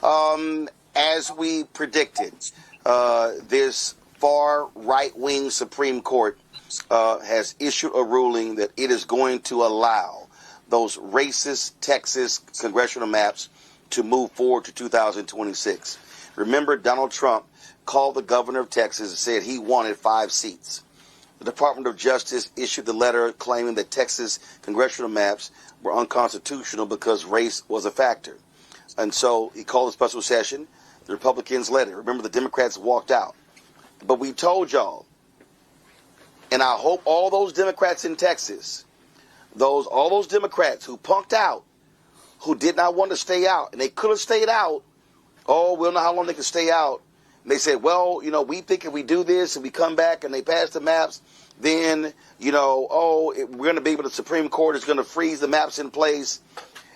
As we predicted, this far right-wing Supreme Court has issued a ruling that it is going to allow those racist Texas congressional maps to move forward to 2026. Remember, Donald Trump called the governor of Texas and said he wanted 5 seats. The Department of Justice issued the letter claiming that Texas congressional maps were unconstitutional because race was a factor. And so he called a special session. The Republicans led it. Remember, the Democrats walked out. But we told y'all, and I hope all those Democrats in Texas, all those Democrats who punked out, who did not want to stay out, and they could have stayed out. Oh, we don't know how long they can stay out. And they said, well, we think if we do this and we come back and they pass the maps, then, we're going to be able to, the Supreme Court is going to freeze the maps in place.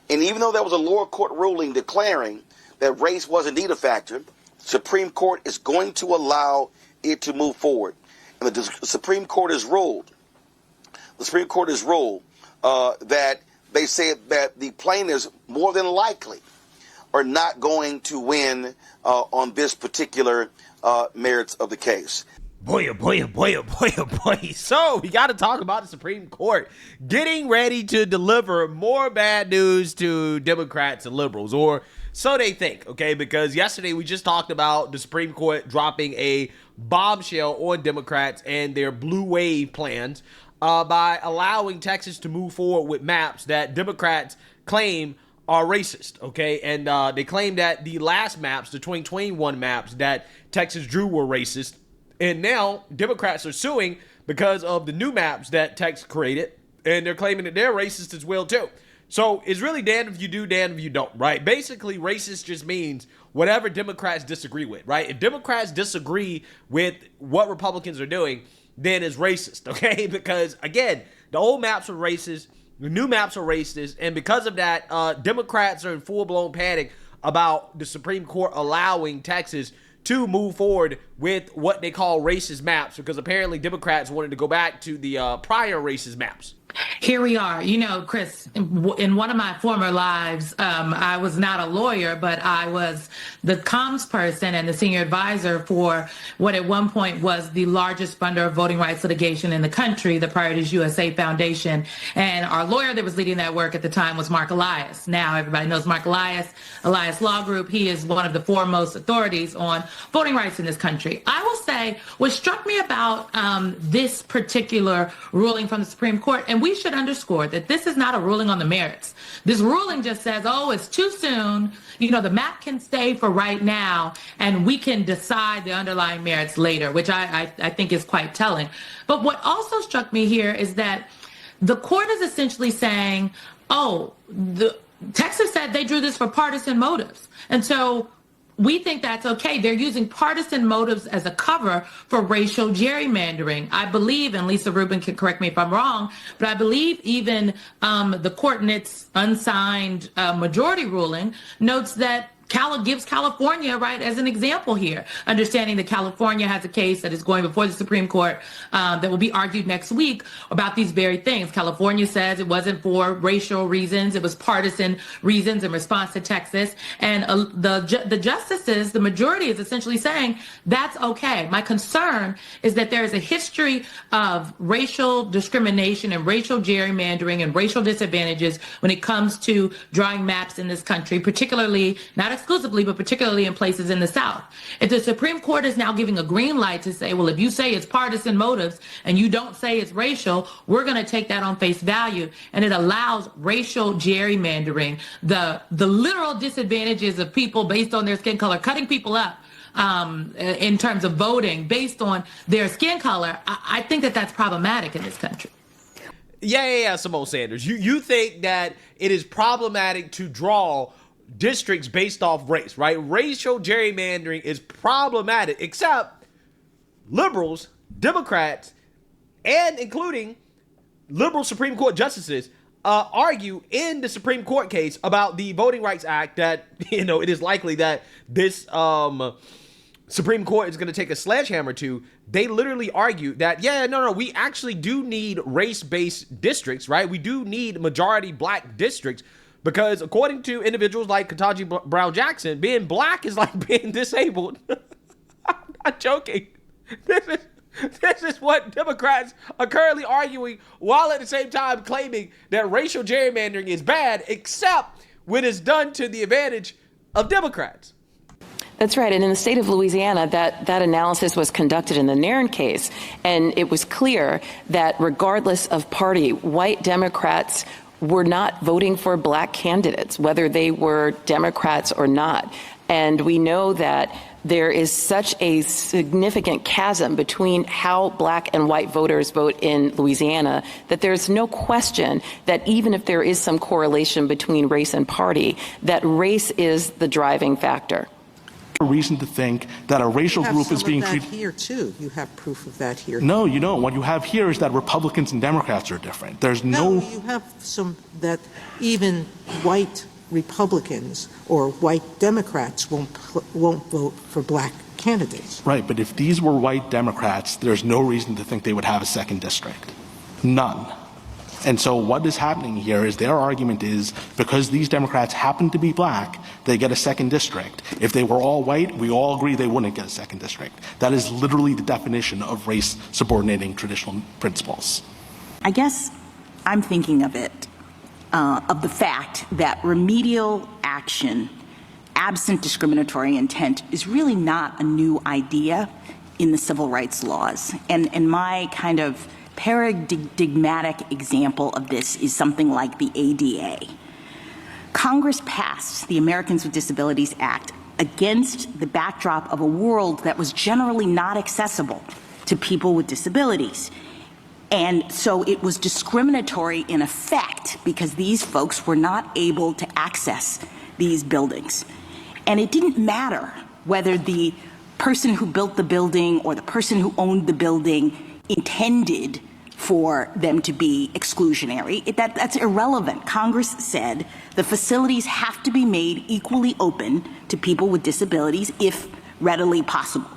And even though there was a lower court ruling declaring that race was indeed a factor, the Supreme Court is going to allow it to move forward. And the Supreme Court has ruled, that they said that the plaintiffs more than likely are not going to win on this particular merits of the case. Boy. So we got to talk about the Supreme Court getting ready to deliver more bad news to Democrats and liberals, or so they think, okay? Because yesterday we just talked about the Supreme Court dropping a bombshell on Democrats and their blue wave plans by allowing Texas to move forward with maps that Democrats claim are racist, okay? And they claim that the last maps, the 2021 maps that Texas drew, were racist. And now Democrats are suing because of the new maps that Texas created, and they're claiming that they're racist as well too. So it's really damned if you do, damned if you don't, right? Basically, racist just means whatever Democrats disagree with, right? If Democrats disagree with what Republicans are doing, then it's racist, okay? Because, again, the old maps are racist, the new maps are racist, and because of that, Democrats are in full-blown panic about the Supreme Court allowing Texas to move forward with what they call racist maps, because apparently Democrats wanted to go back to the prior racist maps. Here we are. Chris, in one of my former lives, I was not a lawyer, but I was the comms person and the senior advisor for what at one point was the largest funder of voting rights litigation in the country, the Priorities USA Foundation. And our lawyer that was leading that work at the time was Mark Elias. Now everybody knows Mark Elias, Elias Law Group. He is one of the foremost authorities on voting rights in this country. I will say what struck me about this particular ruling from the Supreme Court, and we should underscore that this is not a ruling on the merits. This ruling just says, it's too soon. The map can stay for right now, and we can decide the underlying merits later, which I think is quite telling. But what also struck me here is that the court is essentially saying, Texas said they drew this for partisan motives. And so we think that's okay. They're using partisan motives as a cover for racial gerrymandering. I believe, and Lisa Rubin can correct me if I'm wrong, but I believe even the court in its unsigned majority ruling notes that gives California, right, as an example here, understanding that California has a case that is going before the Supreme Court that will be argued next week about these very things. California says it wasn't for racial reasons, it was partisan reasons in response to Texas. And the justices, the majority, is essentially saying that's okay. My concern is that there is a history of racial discrimination and racial gerrymandering and racial disadvantages when it comes to drawing maps in this country, particularly, not exclusively, but particularly in places in the South. If the Supreme Court is now giving a green light to say, well, if you say it's partisan motives and you don't say it's racial, we're going to take that on face value. And it allows racial gerrymandering, the literal disadvantages of people based on their skin color, cutting people up in terms of voting based on their skin color. I think that that's problematic in this country. Yeah, Simone Sanders. You think that it is problematic to draw districts based off race, right? Racial gerrymandering is problematic, except liberals, Democrats, and including liberal Supreme Court justices argue in the Supreme Court case about the Voting Rights Act that, it is likely that this Supreme Court is going to take a sledgehammer to. They literally argue that, we actually do need race-based districts, right? We do need majority black districts, Because according to individuals like Ketanji Brown Jackson, being black is like being disabled. I'm not joking. This is what Democrats are currently arguing, while at the same time claiming that racial gerrymandering is bad, except when it's done to the advantage of Democrats. That's right. And in the state of Louisiana, that analysis was conducted in the Nairn case, and it was clear that regardless of party, white Democrats were not voting for black candidates, whether they were Democrats or not. And we know that there is such a significant chasm between how black and white voters vote in Louisiana that there's no question that even if there is some correlation between race and party, that race is the driving factor. Reason to think that a racial group is being treated here too. You have proof of that here. No, you don't. What you have here is that Republicans and Democrats are different. There's no you have some that even white Republicans or white Democrats won't vote for black candidates. Right, but if these were white Democrats, there's no reason to think they would have a second district. None. And so what is happening here is their argument is because these Democrats happen to be black, they get a second district. If they were all white, we all agree they wouldn't get a second district. That is literally the definition of race subordinating traditional principles. I guess I'm thinking of it, of the fact that remedial action, absent discriminatory intent, is really not a new idea in the civil rights laws. And my kind of paradigmatic example of this is something like the ADA. Congress passed the Americans with Disabilities Act against the backdrop of a world that was generally not accessible to people with disabilities. And so it was discriminatory in effect because these folks were not able to access these buildings. And it didn't matter whether the person who built the building or the person who owned the building intended for them to be exclusionary. That's irrelevant. Congress said the facilities have to be made equally open to people with disabilities if readily possible.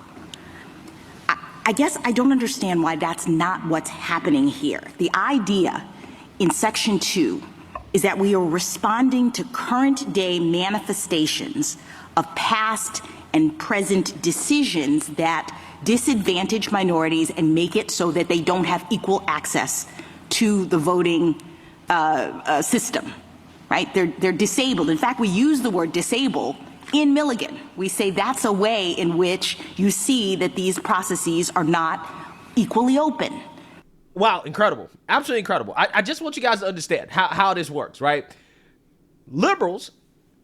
I guess I don't understand why that's not what's happening here. The idea in Section 2 is that we are responding to current day manifestations of past and present decisions that disadvantage minorities and make it so that they don't have equal access to the voting system, right? They're disabled. In fact, we use the word disable in Milligan. We say that's a way in which you see that these processes are not equally open. Wow, incredible. Absolutely incredible. I just want you guys to understand how this works, right? Liberals,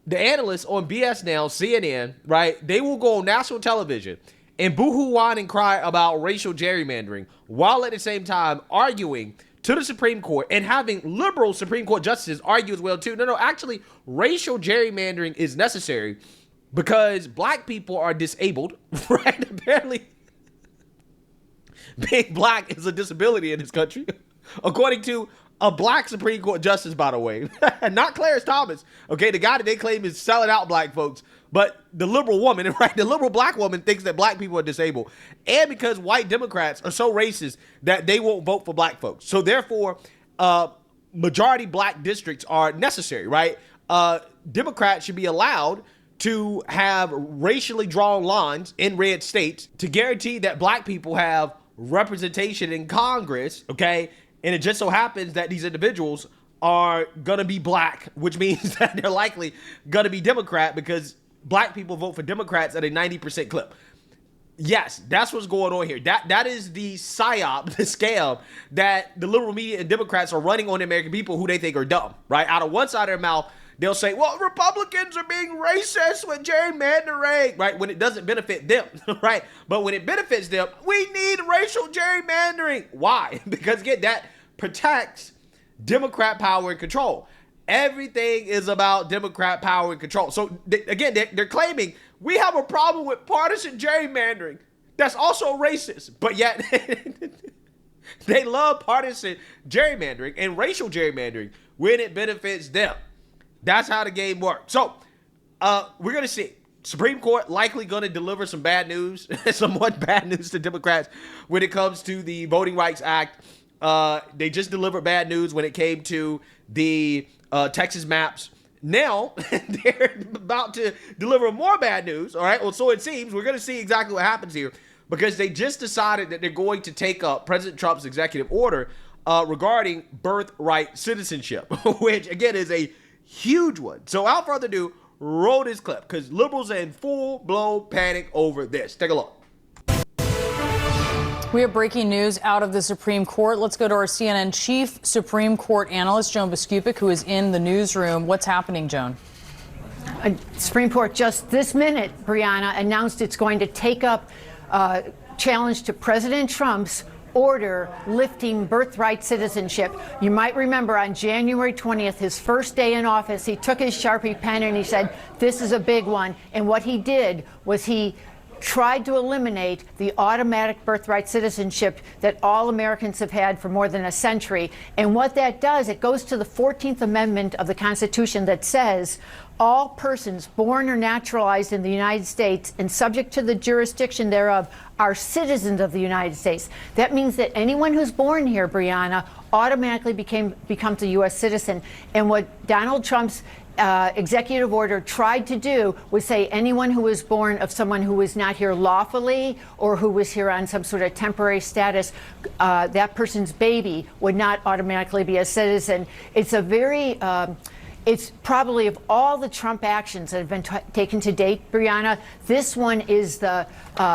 the analysts on BS Now, CNN, right, they will go on national television and boohoo, whine, and cry about racial gerrymandering while at the same time arguing to the Supreme Court and having liberal Supreme Court justices argue as well too. No, actually, racial gerrymandering is necessary because black people are disabled, right? Apparently, being black is a disability in this country, according to a black Supreme Court justice, by the way. Not Clarence Thomas, okay? The guy that they claim is selling out black folks, but the liberal woman, right? The liberal black woman thinks that black people are disabled. And because white Democrats are so racist that they won't vote for black folks. So therefore, majority black districts are necessary, right? Democrats should be allowed to have racially drawn lines in red states to guarantee that black people have representation in Congress, okay? And it just so happens that these individuals are going to be black, which means that they're likely going to be Democrat because black people vote for Democrats at a 90% clip. Yes, that's what's going on here. That is the psyop, the scam that the liberal media and Democrats are running on the American people who they think are dumb, right? Out of one side of their mouth, they'll say, well, Republicans are being racist with gerrymandering, right? When it doesn't benefit them, right? But when it benefits them, we need racial gerrymandering. Why? Because again, that protects Democrat power and control. Everything is about Democrat power and control. So again, they're claiming we have a problem with partisan gerrymandering. That's also racist, but yet they love partisan gerrymandering and racial gerrymandering when it benefits them. That's how the game works. So we're going to see. Supreme Court likely going to deliver some bad news, somewhat bad news to Democrats when it comes to the Voting Rights Act. They just delivered bad news when it came to the Texas maps. now they're about to deliver more bad news. All right. Well, so it seems. We're going to see exactly what happens here, because they just decided that they're going to take up President Trump's executive order regarding birthright citizenship, which again is a huge one. So without further ado, roll this clip, because liberals are in full-blown panic over this. Take a look. We have breaking news out of the Supreme Court. Let's go to our CNN chief Supreme Court analyst, Joan Biskupic, who is in the newsroom. What's happening, Joan? Supreme Court just this minute, Brianna, announced it's going to take up challenge to President Trump's order lifting birthright citizenship. You might remember on January 20th, his first day in office, he took his Sharpie pen and he said, this is a big one. And what he did was he tried to eliminate the automatic birthright citizenship that all Americans have had for more than a century. And what that does, it goes to the 14th Amendment of the Constitution that says all persons born or naturalized in the United States and subject to the jurisdiction thereof are citizens of the United States. That means that anyone who's born here, Brianna, automatically becomes a U.S. citizen. And what Donald Trump's executive order tried to do was say anyone who was born of someone who was not here lawfully or who was here on some sort of temporary status, that person's baby would not automatically be a citizen. It's a very it's probably, of all the Trump actions that have been taken to date, Brianna, this one is the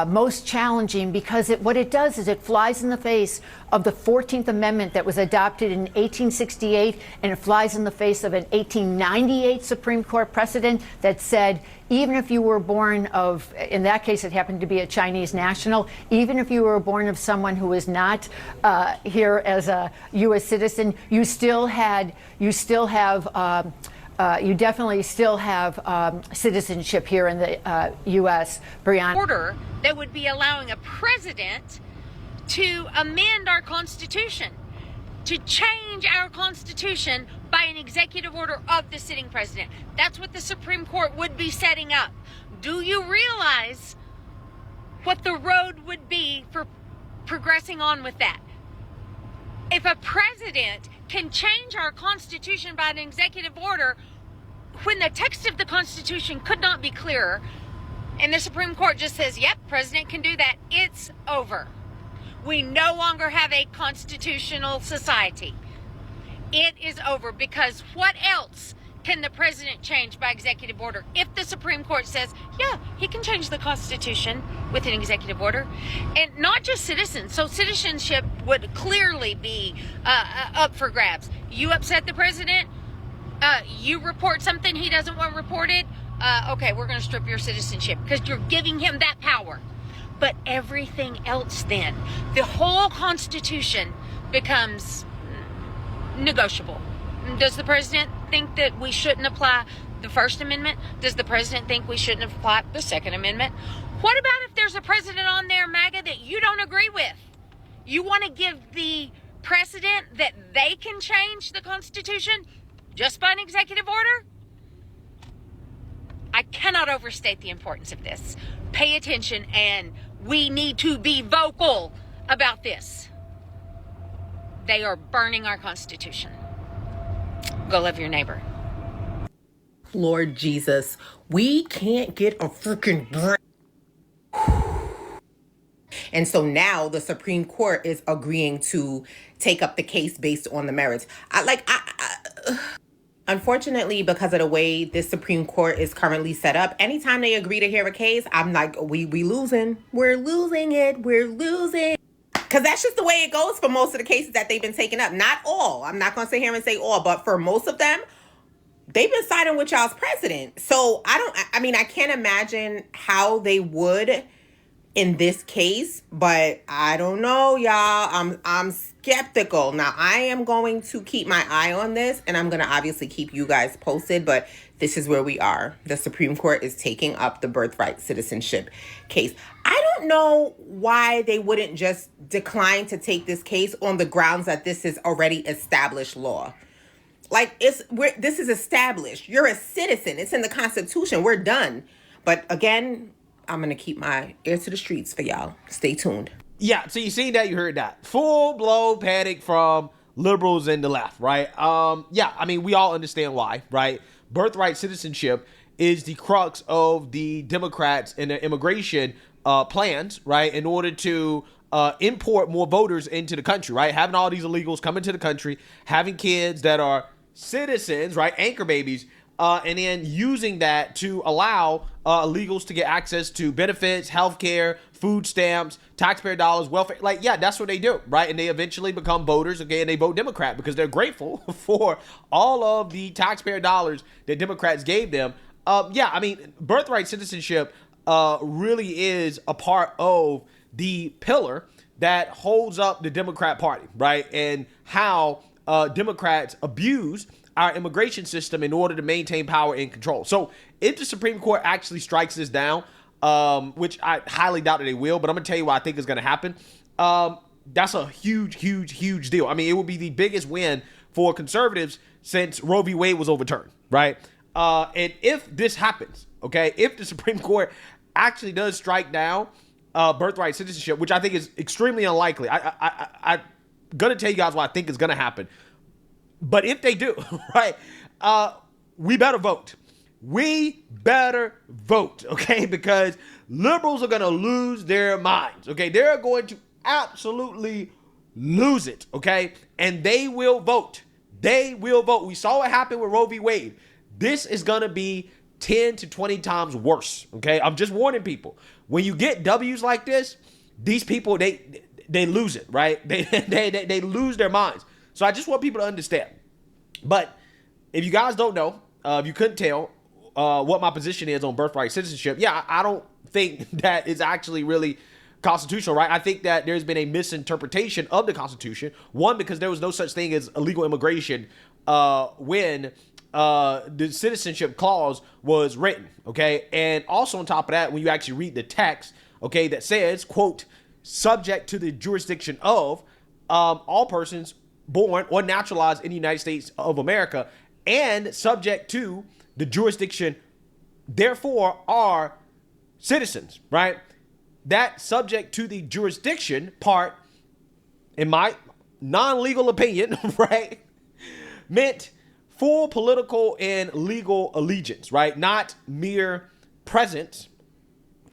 most challenging, because what it does is it flies in the face of the 14th Amendment that was adopted in 1868, and it flies in the face of an 1898 Supreme Court precedent that said even if you were born of, in that case it happened to be a Chinese national, even if you were born of someone who was not here as a U.S. citizen, you definitely still have citizenship here in the U.S. Brianna. Order that would be allowing a president to amend our Constitution, to change our Constitution by an executive order of the sitting president. That's what the Supreme Court would be setting up. Do you realize what the road would be for progressing on with that? If a president can change our Constitution by an executive order when the text of the Constitution could not be clearer, and the Supreme Court just says, yep, president can do that, it's over. We no longer have a constitutional society. It is over, because what else can the president change by executive order if the Supreme Court says, yeah, he can change the Constitution with an executive order? And not just citizens. So citizenship would clearly be up for grabs. You upset the president, you report something he doesn't want reported, okay, we're going to strip your citizenship because you're giving him that power. But everything else then, the whole Constitution becomes negotiable. Does the president think that we shouldn't apply the First Amendment? Does the president think we shouldn't apply the Second Amendment? What about if there's a president on there, MAGA, that you don't agree with? You want to give the precedent that they can change the Constitution just by an executive order? I cannot overstate the importance of this. Pay attention, and we need to be vocal about this. They are burning our Constitution. Go love your neighbor. Lord Jesus, we can't get a freaking break. And so now the Supreme Court is agreeing to take up the case based on the merits. Unfortunately, because of the way this Supreme Court is currently set up, anytime they agree to hear a case, I'm like, we losing. We're losing it. We're losing. Because that's just the way it goes for most of the cases that they've been taking up. Not all. I'm not going to sit here and say all, but for most of them, they've been siding with y'all's president. So I can't imagine how they would in this case, but I don't know, y'all. I'm skeptical. Now, I am going to keep my eye on this, and I'm going to obviously keep you guys posted, but this is where we are. The Supreme Court is taking up the birthright citizenship case. I don't know why they wouldn't just decline to take this case on the grounds that this is already established law. Like, this is established. You're a citizen. It's in the Constitution. We're done. But again, I'm going to keep my ear to the streets for y'all. Stay tuned. Yeah, so you seen that, you heard that. Full-blown panic from liberals and the left, right? Yeah, I mean, we all understand why, right? birthright citizenship is the crux of the Democrats and their immigration plans, right? In order to import more voters into the country, right? Having all these illegals come into the country, having kids that are citizens, right? Anchor babies, and then using that to allow illegals to get access to benefits, healthcare, food stamps, taxpayer dollars, welfare. Like, yeah, that's what they do, right? And they eventually become voters, okay, and they vote Democrat because they're grateful for all of the taxpayer dollars that Democrats gave them. Yeah, I mean, birthright citizenship really is a part of the pillar that holds up the Democrat Party, right? And how Democrats abuse our immigration system in order to maintain power and control. So if the Supreme Court actually strikes this down, which I highly doubt that they will, but I'm going to tell you what I think is going to happen. That's a huge deal. I mean, it would be the biggest win for conservatives since Roe v. Wade was overturned, right? And if this happens, okay, if the Supreme Court actually does strike down birthright citizenship, which I think is extremely unlikely, I'm going to tell you guys what I think is going to happen. But if they do, right, we better vote. We better vote, okay? Because liberals are going to lose their minds, okay? They're going to absolutely lose it, okay? And they will vote. They will vote. We saw what happened with Roe v. Wade. This is going to be 10 to 20 times worse, okay? I'm just warning people. When you get W's like this, these people, they lose it, right? They lose their minds. So I just want people to understand. But if you guys don't know, if you couldn't tell what my position is on birthright citizenship, yeah, I don't think that is actually really constitutional, right? I think that there's been a misinterpretation of the Constitution. One, because there was no such thing as illegal immigration when the citizenship clause was written, okay? And also on top of that, when you actually read the text, okay, that says, quote, subject to the jurisdiction of all persons born or naturalized in the United States of America and subject to the jurisdiction, therefore, are citizens, right? That subject to the jurisdiction part, in my non-legal opinion, right, meant full political and legal allegiance, right? Not mere presence,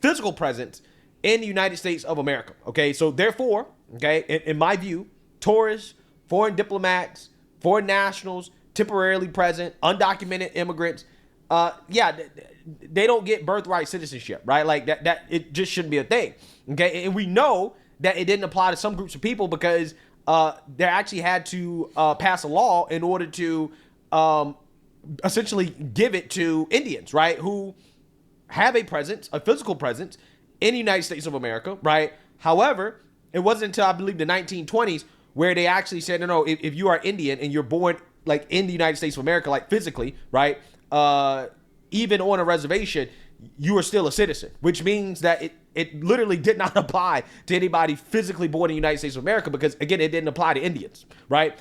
physical presence in the United States of America, okay? So therefore, okay, in my view, tourists, foreign diplomats, foreign nationals, temporarily present, undocumented immigrants, they don't get birthright citizenship, right? Like that it just shouldn't be a thing, okay? And we know that it didn't apply to some groups of people because they actually had to pass a law in order to essentially give it to Indians, right? Who have a presence, a physical presence in the United States of America, right? However, it wasn't until I believe the 1920s where they actually said, no, if you are Indian and you're born like in the United States of America, like physically, right? Even on a reservation, you are still a citizen, which means that it literally did not apply to anybody physically born in the United States of America because, again, it didn't apply to Indians, right?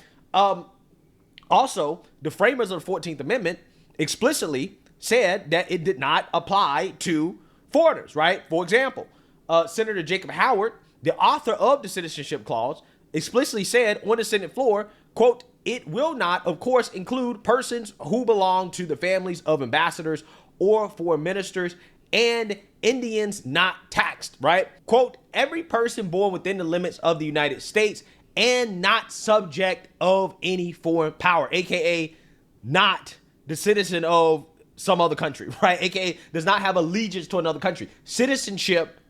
Also, the framers of the 14th Amendment explicitly said that it did not apply to foreigners, right? For example, Senator Jacob Howard, the author of the Citizenship Clause, explicitly said on the Senate floor, quote, it will not, of course, include persons who belong to the families of ambassadors or foreign ministers and Indians not taxed, right? Quote, every person born within the limits of the United States and not subject of any foreign power, aka not the citizen of some other country, right? AKA does not have allegiance to another country. Citizenship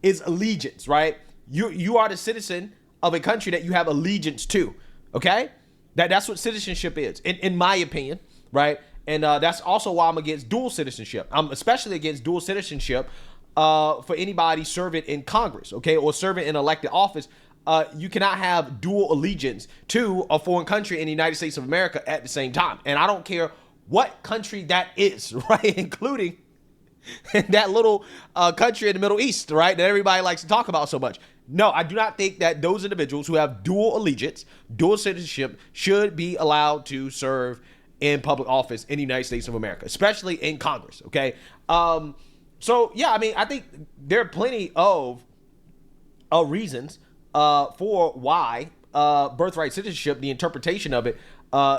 is allegiance, right? You are the citizen of a country that you have allegiance to, okay? That's what citizenship is, in my opinion, right? And that's also why I'm against dual citizenship. I'm especially against dual citizenship for anybody serving in Congress, okay, or serving in elected office. You cannot have dual allegiance to a foreign country in the United States of America at the same time. And I don't care what country that is, right, including that little country in the Middle East, right, that everybody likes to talk about so much. No, I do not think that those individuals who have dual allegiance, dual citizenship, should be allowed to serve in public office in the United States of America, especially in Congress, okay? So, yeah, I mean, I think there are plenty of reasons for why birthright citizenship, the interpretation of it,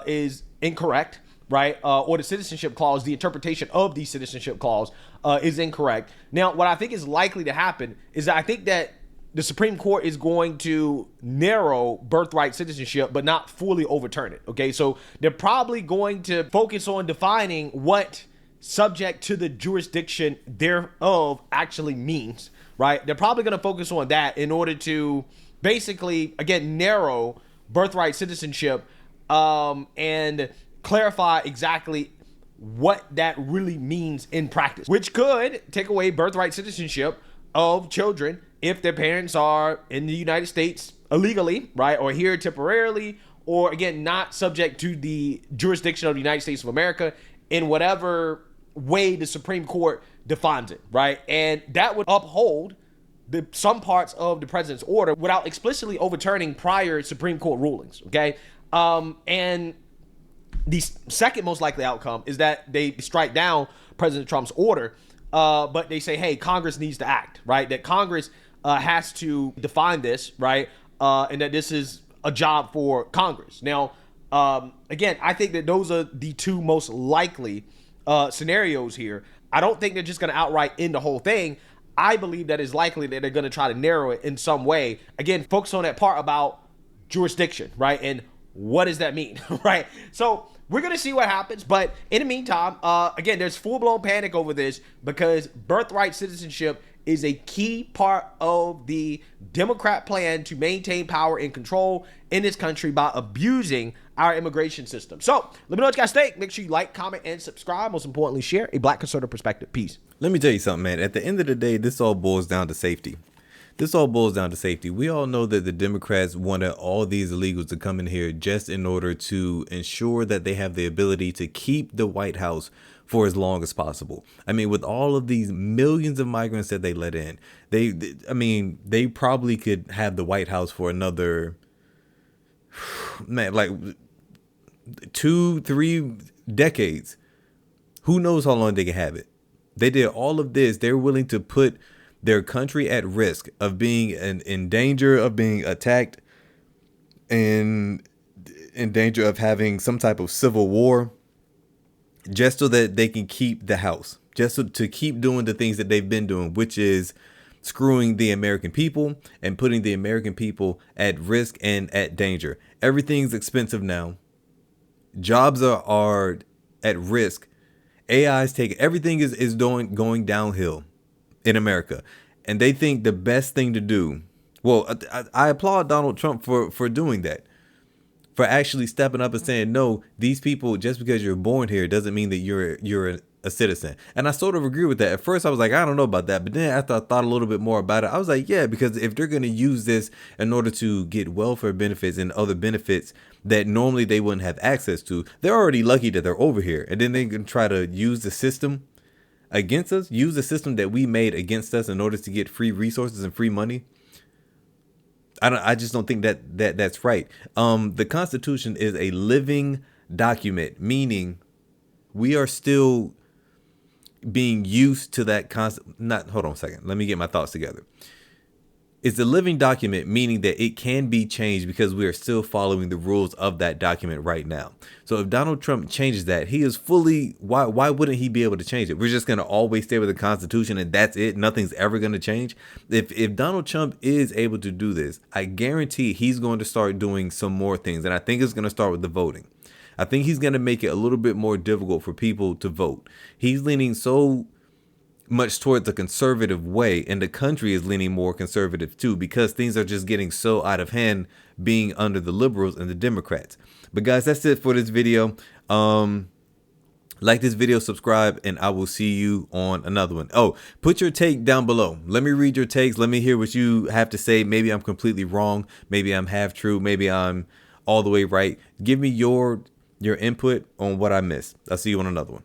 is incorrect. right? Or the citizenship clause, the interpretation of the citizenship clause is incorrect. Now, what I think is likely to happen is that I think that the Supreme Court is going to narrow birthright citizenship, but not fully overturn it. Okay, so they're probably going to focus on defining what subject to the jurisdiction thereof actually means, right? They're probably going to focus on that in order to basically, again, narrow birthright citizenship and clarify exactly what that really means in practice, which could take away birthright citizenship of children if their parents are in the United States illegally, right, or here temporarily, or again, not subject to the jurisdiction of the United States of America in whatever way the Supreme Court defines it, right? And that would uphold some parts of the president's order without explicitly overturning prior Supreme Court rulings, okay? And the second most likely outcome is that they strike down President Trump's order, but they say, hey, Congress needs to act, right? That Congress has to define this, right? And that this is a job for Congress. Now, again, I think that those are the two most likely scenarios here. I don't think they're just going to outright end the whole thing. I believe that it's likely that they're going to try to narrow it in some way. Again, focus on that part about jurisdiction, right? And what does that mean, right? So we're going to see what happens. But in the meantime, again, there's full-blown panic over this because birthright citizenship is a key part of the Democrat plan to maintain power and control in this country by abusing our immigration system. So let me know what you guys think. Make sure you like, comment, and subscribe. Most importantly, share a Black conservative perspective. Peace. Let me tell you something, man. At the end of the day, this all boils down to safety. This all boils down to safety. We all know that the Democrats wanted all these illegals to come in here just in order to ensure that they have the ability to keep the White House for as long as possible. I mean, with all of these millions of migrants that they let in, they probably could have the White House for another, man, like 2-3 decades. Who knows how long they can have it? They did all of this. They're willing to put their country at risk of being in danger of being attacked and in danger of having some type of civil war, just so that they can keep the House, just to keep doing the things that they've been doing, which is screwing the American people and putting the American people at risk and at danger. Everything's expensive now. Jobs are at risk. AI's taking everything is going downhill in America, and they think the best thing to do. Well, I applaud Donald Trump for doing that, for actually stepping up and saying, no, these people, just because you're born here doesn't mean that you're a citizen. And I sort of agree with that. At first I was like, I don't know about that, but then after I thought a little bit more about it, I was like, yeah, because if they're going to use this in order to get welfare benefits and other benefits that normally they wouldn't have access to, they're already lucky that they're over here, and then they can try to use the system against us, use the system that we made against us in order to get free resources and free money. I just don't think that's right. The Constitution is a living document, meaning we are still being used to that hold on a second. Let me get my thoughts together. It's a living document, meaning that it can be changed because we are still following the rules of that document right now. So if Donald Trump changes that, he is fully, why wouldn't he be able to change it? We're just going to always stay with the Constitution and that's it. Nothing's ever going to change. If Donald Trump is able to do this, I guarantee he's going to start doing some more things. And I think it's going to start with the voting. I think he's going to make it a little bit more difficult for people to vote. He's leaning so much towards a conservative way, and the country is leaning more conservative too, because things are just getting so out of hand being under the liberals and the Democrats. But guys, that's it for this video. Like this video, subscribe, and I will see you on another one. Oh, put your take down below. Let me read your takes. Let me hear what you have to say. Maybe I'm completely wrong. Maybe I'm half true. Maybe I'm all the way right. Give me your input on what I missed. I'll see you on another one.